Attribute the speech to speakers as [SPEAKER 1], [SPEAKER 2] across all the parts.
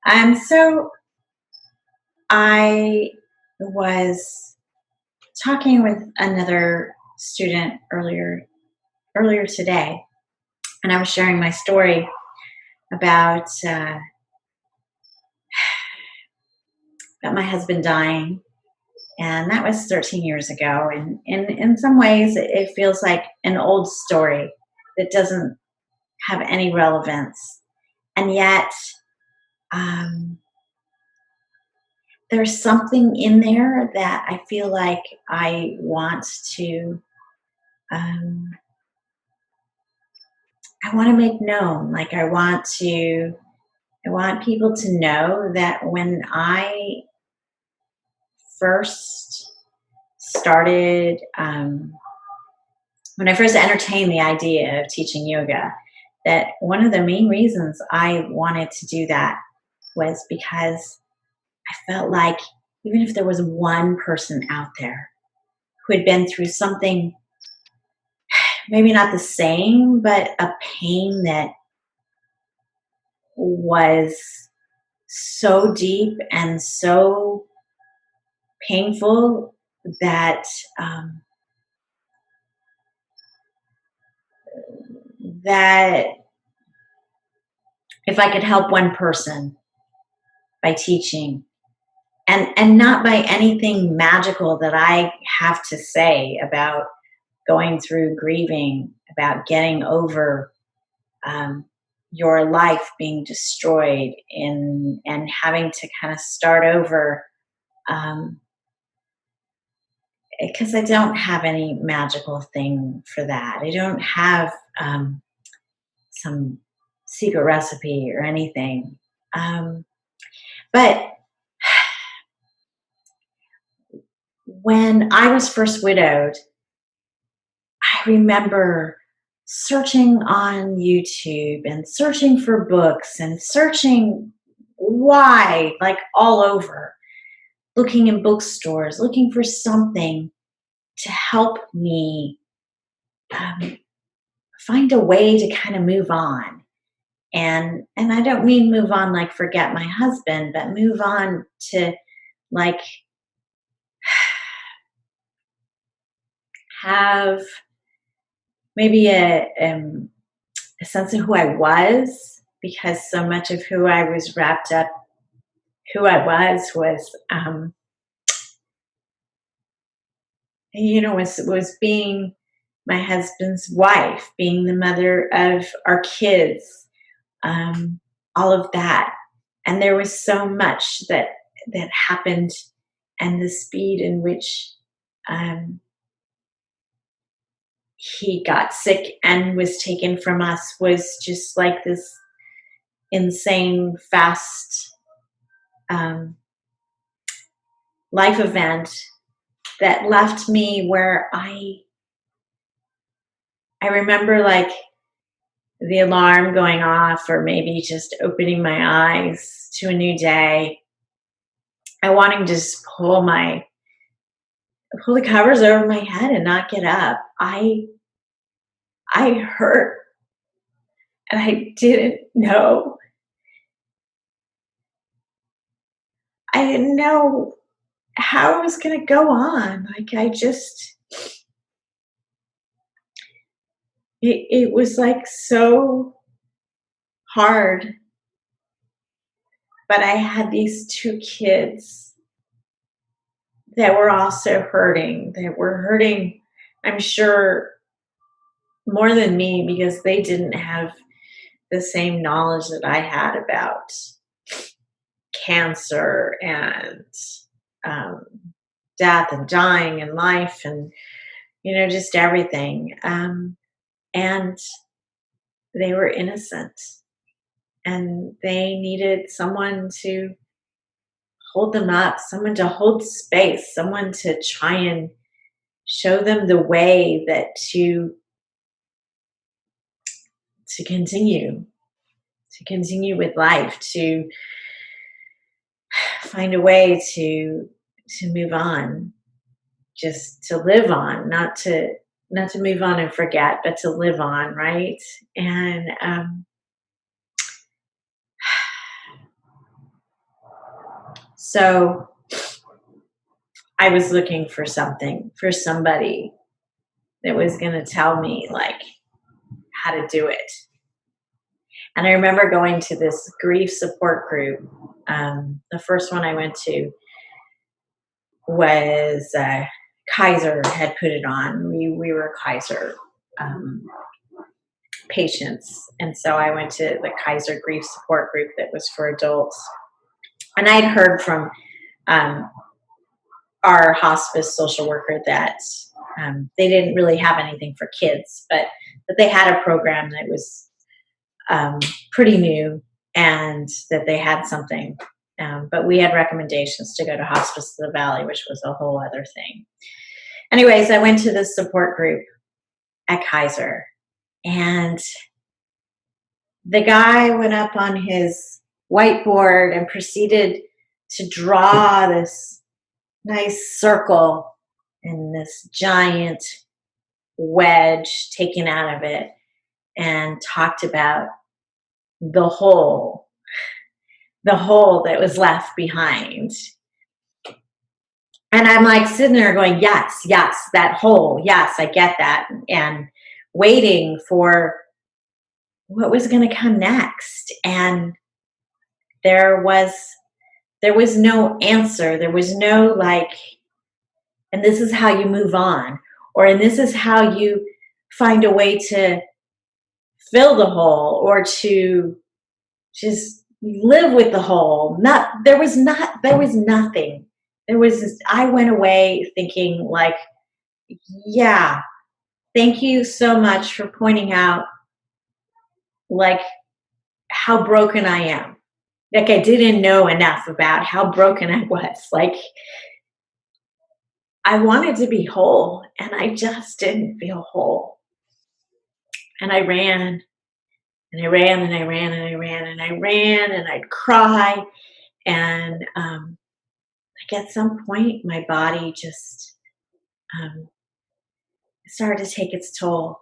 [SPEAKER 1] So I was talking with another student earlier today, and I was sharing my story about my husband dying, and that was 13 years ago. And in some ways, it feels like an old story that doesn't have any relevance, and yet um, there's something in there that I feel like I want to um, I want to make known. Like I want people to know that first started, when I first entertained the idea of teaching yoga, that one of the main reasons I wanted to do that was because I felt like even if there was one person out there who had been through something, maybe not the same, but a pain that was so deep and so painful that um, that if I could help one person by teaching, and not by anything magical that I have to say about going through grieving, about getting over um, your life being destroyed and having to kind of start over, um, because I don't have any magical thing for that. I don't have some secret recipe or anything. Um, but when I was first widowed, I remember searching on YouTube and searching for books and searching why, like all over, looking in bookstores, looking for something to help me um, find a way to kind of move on. And I don't mean move on like forget my husband, but move on to like have maybe a sense of who I was, because so much of who I was wrapped up, who I was being my husband's wife, being the mother of our kids, um, all of that. And there was so much that happened, and the speed in which um, he got sick and was taken from us was just like this insane, fast um, life event that left me where I remember like the alarm going off, or maybe just opening my eyes to a new day. I wanting to just pull the covers over my head and not get up. I hurt, and I didn't know. I didn't know how it was going to go on. Like it was like so hard. But I had these two kids that were also hurting. They were hurting, I'm sure, more than me, because they didn't have the same knowledge that I had about cancer and um, death and dying and life, and just everything. And they were innocent, and they needed someone to hold them up, someone to hold space, someone to try and show them the way that to continue with life, to find a way to move on, just to live on, not to move on and forget, but to live on, right? And So I was looking for something, for somebody that was going to tell me like how to do it. And I remember going to this grief support group. The first one I went to was Kaiser had put it on. We were Kaiser um, patients, and so I went to the Kaiser grief support group that was for adults. And I'd heard from um, our hospice social worker that they didn't really have anything for kids, but that they had a program that was pretty new and that they had something. But we had recommendations to go to Hospice of the Valley, which was a whole other thing. Anyways, I went to this support group at Kaiser, and the guy went up on his whiteboard and proceeded to draw this nice circle and this giant wedge taken out of it, and talked about the hole that was left behind. And I'm like sitting there going, yes, that hole. Yes, I get that. And waiting for what was going to come next. And there was no answer. There was no like, and this is how you move on, or and this is how you find a way to fill the hole or to just live with the hole. There was nothing. I went away thinking like, yeah, thank you so much for pointing out like how broken I am. Like I didn't know enough about how broken I was. Like I wanted to be whole and I just didn't feel whole. And I ran and I ran and I ran and I ran and I ran and I'd cry. And like at some point, my body just started to take its toll.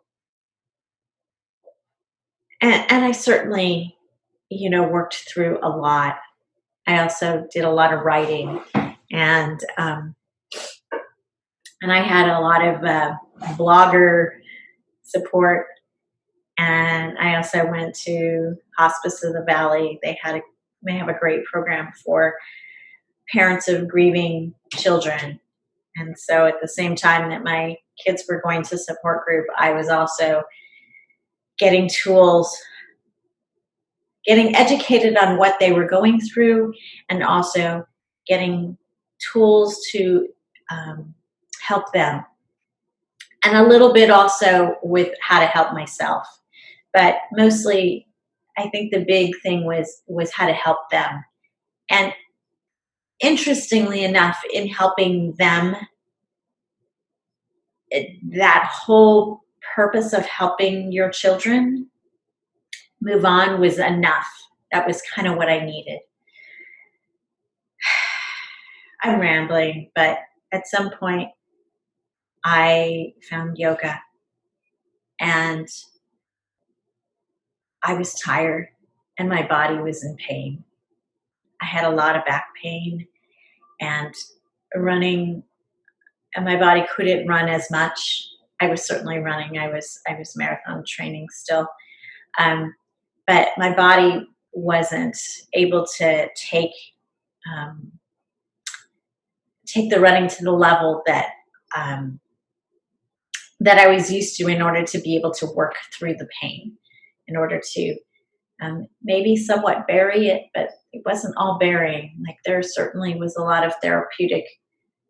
[SPEAKER 1] And I certainly, worked through a lot. I also did a lot of writing, and I had a lot of blogger support. And I also went to Hospice of the Valley. They have a great program for parents of grieving children. And so at the same time that my kids were going to support group, I was also getting tools, getting educated on what they were going through, and also getting tools to help them. And a little bit also with how to help myself. But mostly, I think the big thing was how to help them. And interestingly enough, in helping them, that whole purpose of helping your children move on was enough. That was kind of what I needed. I'm rambling, but at some point I found yoga and I was tired and my body was in pain. I had a lot of back pain and running, and my body couldn't run as much. I was certainly running. I was marathon training still. But my body wasn't able to take the running to the level that I was used to in order to be able to work through the pain, in order to maybe somewhat bury it, but it wasn't all burying. Like there certainly was a lot of therapeutic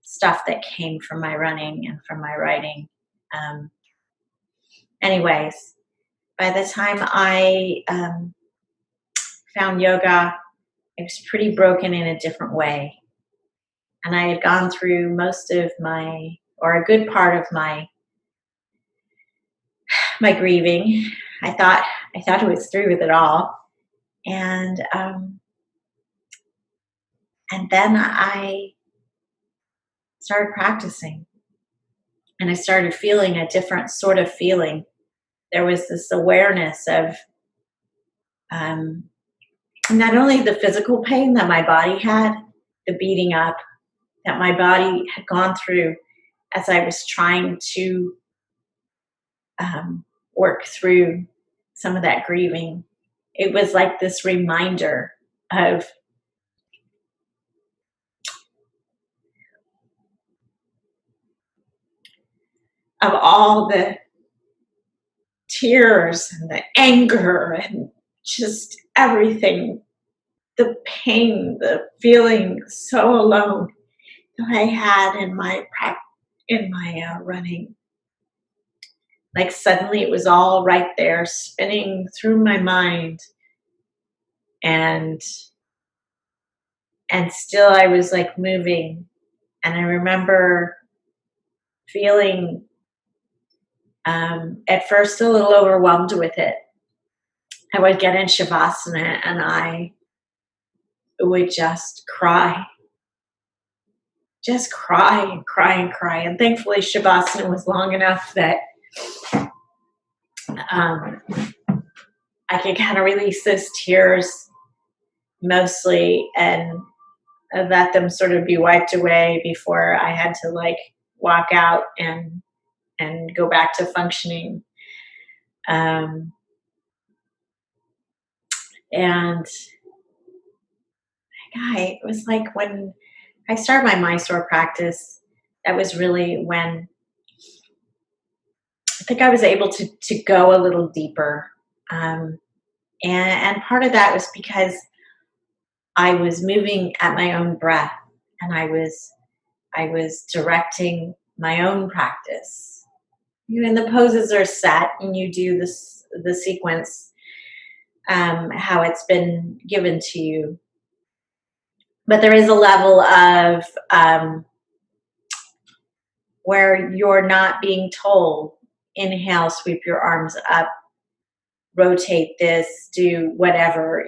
[SPEAKER 1] stuff that came from my running and from my writing. Anyways, by the time I found yoga, I was pretty broken in a different way. And I had gone through a good part of my grieving. I thought it was through with it all. And then I started practicing. And I started feeling a different sort of feeling. There was this awareness of not only the physical pain that my body had, the beating up that my body had gone through as I was trying to work through some of that grieving. It was like this reminder of all the tears and the anger and just everything, the pain, the feeling so alone that I had in my running. Like suddenly it was all right there spinning through my mind, and still I was like moving. And I remember feeling at first a little overwhelmed with it. I would get in shavasana and I would just cry and cry and cry. And thankfully shavasana was long enough that um, I could kind of release those tears mostly and let them sort of be wiped away before I had to like walk out and go back to functioning. Um, and it was like when I started my Mysore practice, that was really when I think I was able to go a little deeper. Um, and part of that was because I was moving at my own breath, and I was directing my own practice. And the poses are set, and you do the sequence how it's been given to you. But there is a level of where you're not being told, inhale, sweep your arms up, rotate this, do whatever,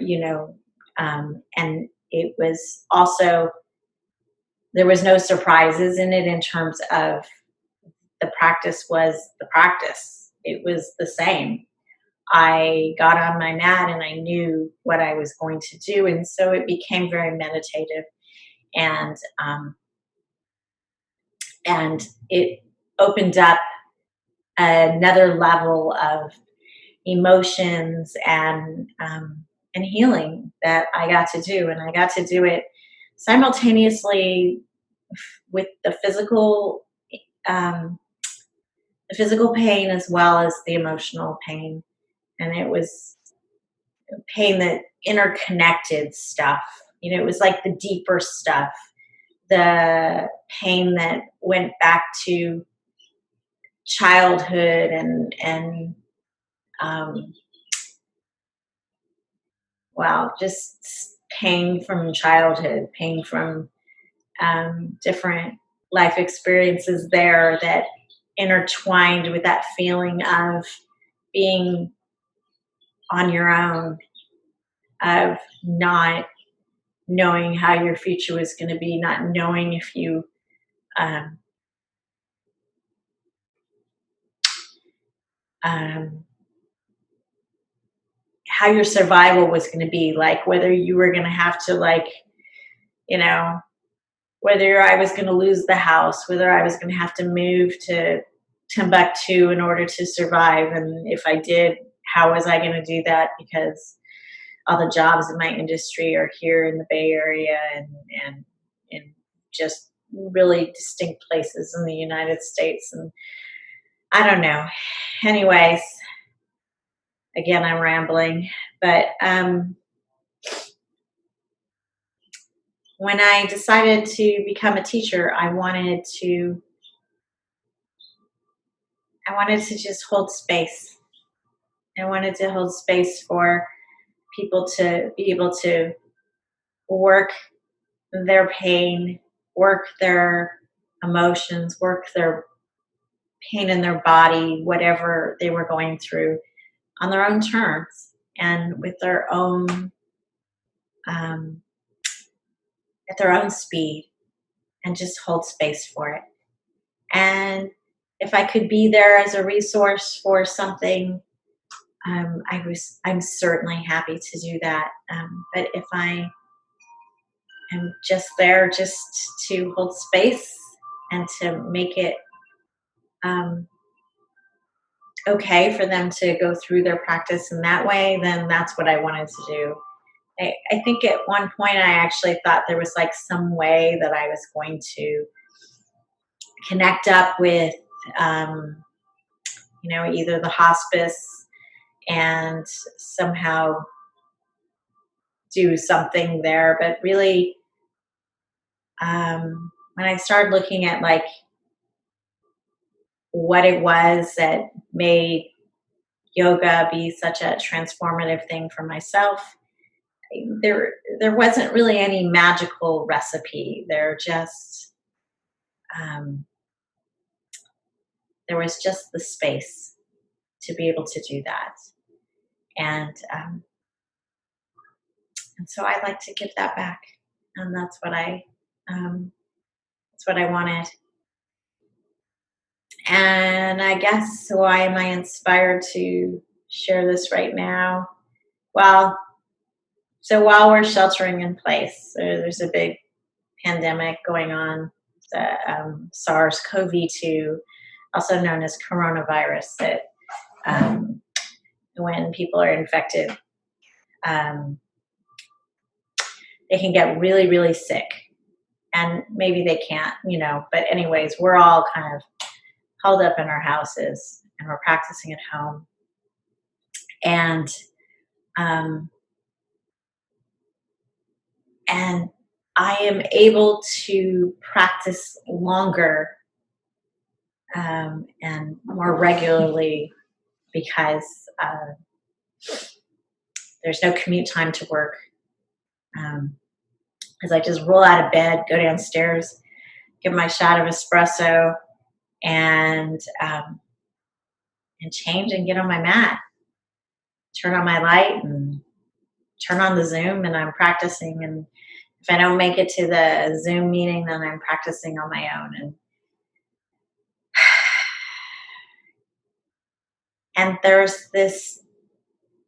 [SPEAKER 1] and it was also, there was no surprises in it in terms of the practice was the practice. It was the same. I got on my mat and I knew what I was going to do. And so it became very meditative. And it opened up another level of emotions and healing that I got to do, and I got to do it simultaneously with um, the physical pain as well as the emotional pain, and it was pain that interconnected stuff. It was like the deeper stuff, the pain that went back to childhood and um, wow, just pain from childhood, pain from different life experiences there that intertwined with that feeling of being on your own, of not knowing how your future was going to be, not knowing if you um, um, how your survival was going to be, like whether you were going to have to you know whether I was going to lose the house, whether I was going to have to move to Timbuktu in order to survive, and if I did, how was I going to do that, because all the jobs in my industry are here in the Bay Area and in just really distinct places in the United States. And I don't know. Anyways, again, I'm rambling, but when I decided to become a teacher, I wanted to just hold space. I wanted to hold space for people to be able to work their pain, work their emotions, work their pain in their body, whatever they were going through, on their own terms and with their own um, at their own speed, and just hold space for it. And if I could be there as a resource for something, I'm certainly happy to do that. But if I I'm just there just to hold space and to make it um, okay for them to go through their practice in that way, then that's what I wanted to do. I think at one point I actually thought there was like some way that I was going to connect up with, um, either the hospice and somehow do something there. But really, when I started looking at like what it was that made yoga be such a transformative thing for myself, there wasn't really any magical recipe. Um, there was just the space to be able to do that, and so I like to give that back, and um, that's what I wanted. And I guess why am I inspired to share this right now? Well, so while we're sheltering in place, there's a big pandemic going on, the SARS-CoV-2, also known as coronavirus, that um, when people are infected, um, they can get really, really sick. And maybe they can't, but anyways, we're all kind of held up in our houses and we're practicing at home. And um, and I am able to practice longer and more regularly because there's no commute time to work. Because I just roll out of bed, go downstairs, get my shot of espresso, and change and get on my mat, turn on my light, and turn on the Zoom, and I'm practicing. And if I don't make it to the Zoom meeting, then I'm practicing on my own. And there's this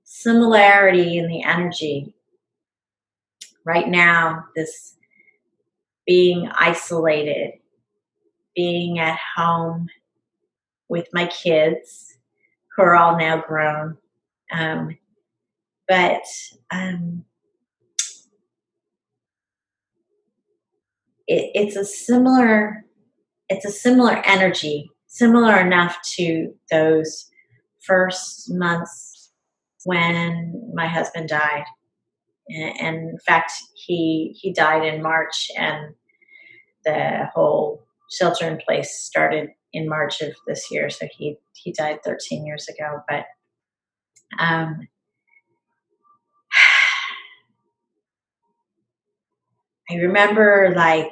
[SPEAKER 1] similarity in the energy right now, this being isolated, being at home with my kids who are all now grown. Um, but it's a similar energy, similar enough to those first months when my husband died. And in fact, he died in March, and the whole shelter in place started in March of this year. So he died 13 years ago. But um, I remember like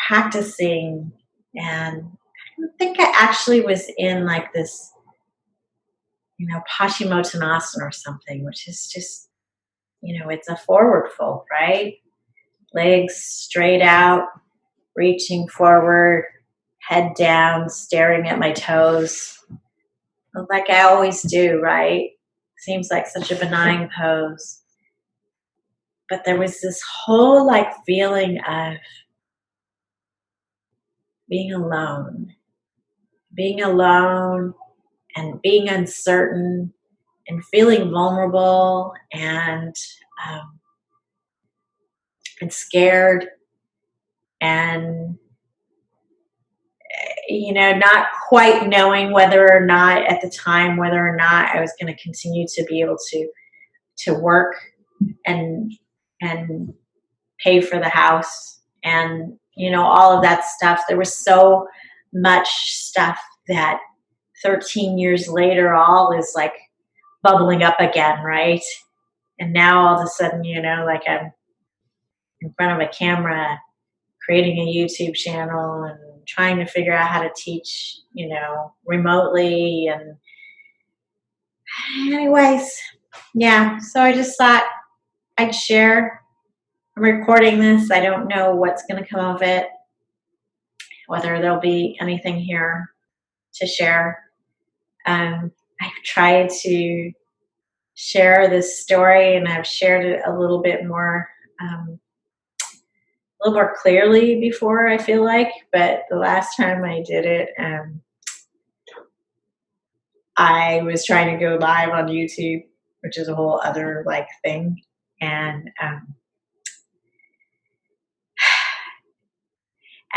[SPEAKER 1] practicing, and I think I actually was in like this, Paschimottanasana or something, which is just, it's a forward fold, right? Legs straight out, reaching forward, head down, staring at my toes, like I always do, right? Seems like such a benign pose. But there was this whole like feeling of being alone, being alone and being uncertain and feeling vulnerable um, and scared and not quite knowing whether or not at the time whether or not I was going to continue to be able to work and and pay for the house and all of that stuff. There was so much stuff that 13 years later all is like bubbling up again, right? And now all of a sudden, like I'm in front of a camera creating a YouTube channel and trying to figure out how to teach, remotely. And anyways, yeah, so I just thought I'd share. I'm recording this. I don't know what's going to come of it, whether there'll be anything here to share. I've tried to share this story, and I've shared it a little bit more a little more clearly before, I feel like, but the last time I did it, I was trying to go live on YouTube, which is a whole other like thing, and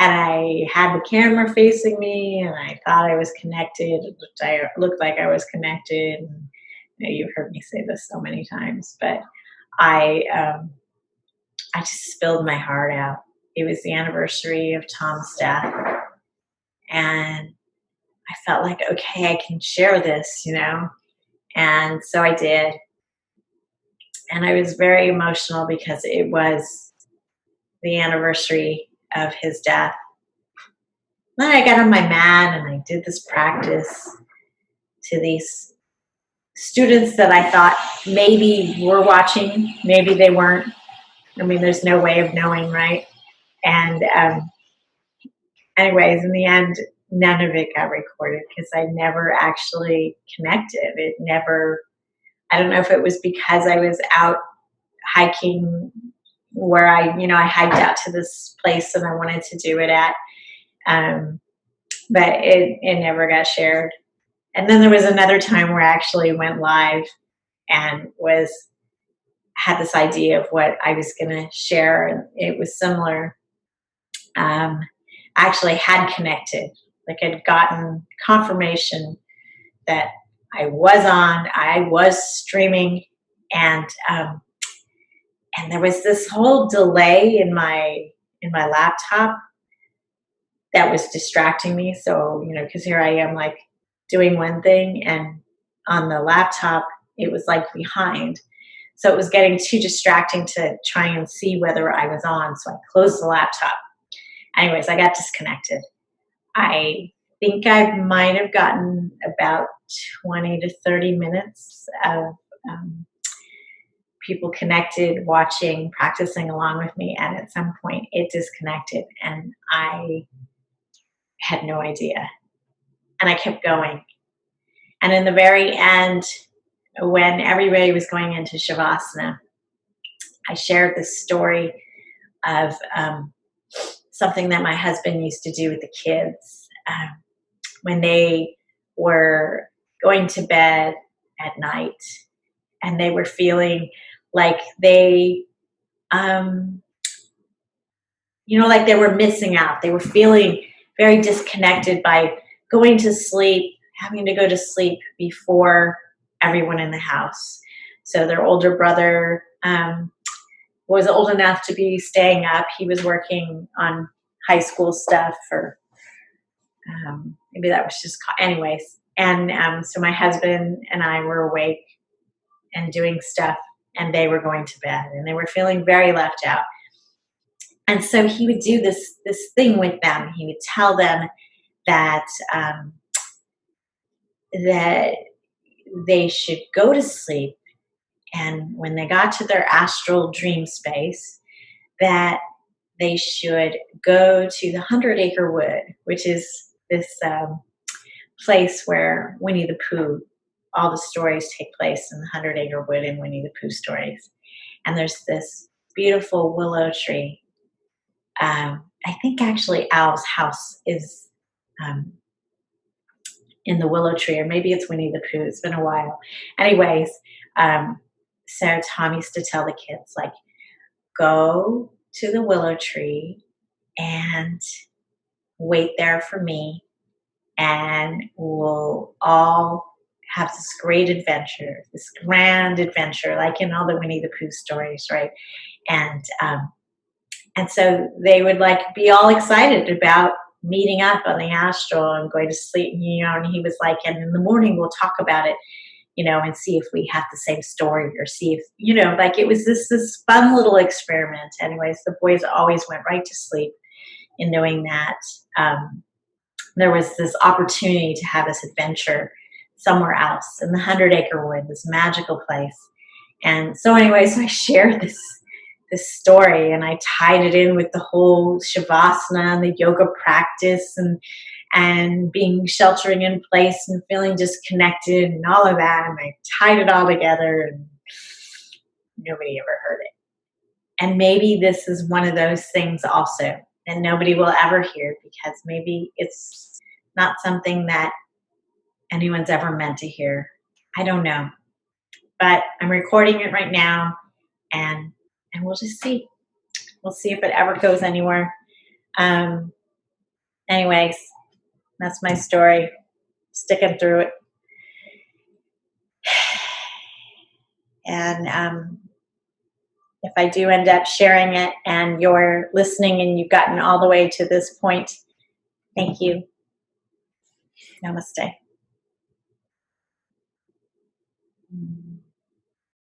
[SPEAKER 1] I had the camera facing me, and I thought I was connected. I looked like I was connected. And, you've heard me say this so many times, but I um, I just spilled my heart out. It was the anniversary of Tom's death, and I felt like, okay, I can share this, and so I did, and I was very emotional because it was the anniversary of his death. Then I got on my mat and I did this practice to these students that I thought maybe were watching, maybe they weren't. I mean, there's no way of knowing, right? And anyways, in the end, none of it got recorded because I never actually connected. It never, I don't know if it was because I was out hiking where I hiked out to this place and I wanted to do it at, um, but it never got shared. And then there was another time where I actually went live and had this idea of what I was going to share, and it was similar. I actually had connected, like I'd gotten confirmation that I was streaming, and there was this whole delay in my laptop that was distracting me. So, because here I am like doing one thing, and on the laptop, it was like behind. So it was getting too distracting to try and see whether I was on. So I closed the laptop. Anyways, I got disconnected. I think I might have gotten about 20 to 30 minutes of people connected, watching, practicing along with me. And at some point, it disconnected, and I had no idea. And I kept going. And in the very end, when everybody was going into Shavasana, I shared this story of something that my husband used to do with the kids when they were going to bed at night, and they were feeling like like they were missing out. They were feeling very disconnected by going to sleep, having to go to sleep before everyone in the house. So their older brother was old enough to be staying up. He was working on high school stuff, or maybe that was just, anyways. And so my husband and I were awake and doing stuff, and they were going to bed, and they were feeling very left out. And so he would do this thing with them. He would tell them that that they should go to sleep, and when they got to their astral dream space, that they should go to the 100-Acre Wood, which is this place where Winnie the Pooh, all the stories take place in the 100-Acre Wood in Winnie the Pooh stories. And there's this beautiful willow tree. I think actually Al's house is in the willow tree, or maybe it's Winnie the Pooh. It's been a while. Anyways, so Tom used to tell the kids, like, go to the willow tree and wait there for me, and we'll all have this great adventure, this grand adventure, like in all the Winnie the Pooh stories, right? And so they would like be all excited about meeting up on the astral and going to sleep, and he was like, and in the morning we'll talk about it, and see if we have the same story, or see if, like it was this fun little experiment. Anyways, the boys always went right to sleep in knowing that there was this opportunity to have this adventure somewhere else in the 100-Acre Wood, this magical place. And so anyways, I shared this story, and I tied it in with the whole Shavasana and the yoga practice, and being sheltering in place and feeling disconnected and all of that. And I tied it all together, and nobody ever heard it. And maybe this is one of those things also that nobody will ever hear because maybe it's not something that anyone's ever meant to hear. I don't know. But I'm recording it right now, and we'll just see. We'll see if it ever goes anywhere. Um, anyways, that's my story. Sticking through it. And if I do end up sharing it and you're listening and you've gotten all the way to this point, thank you. Namaste.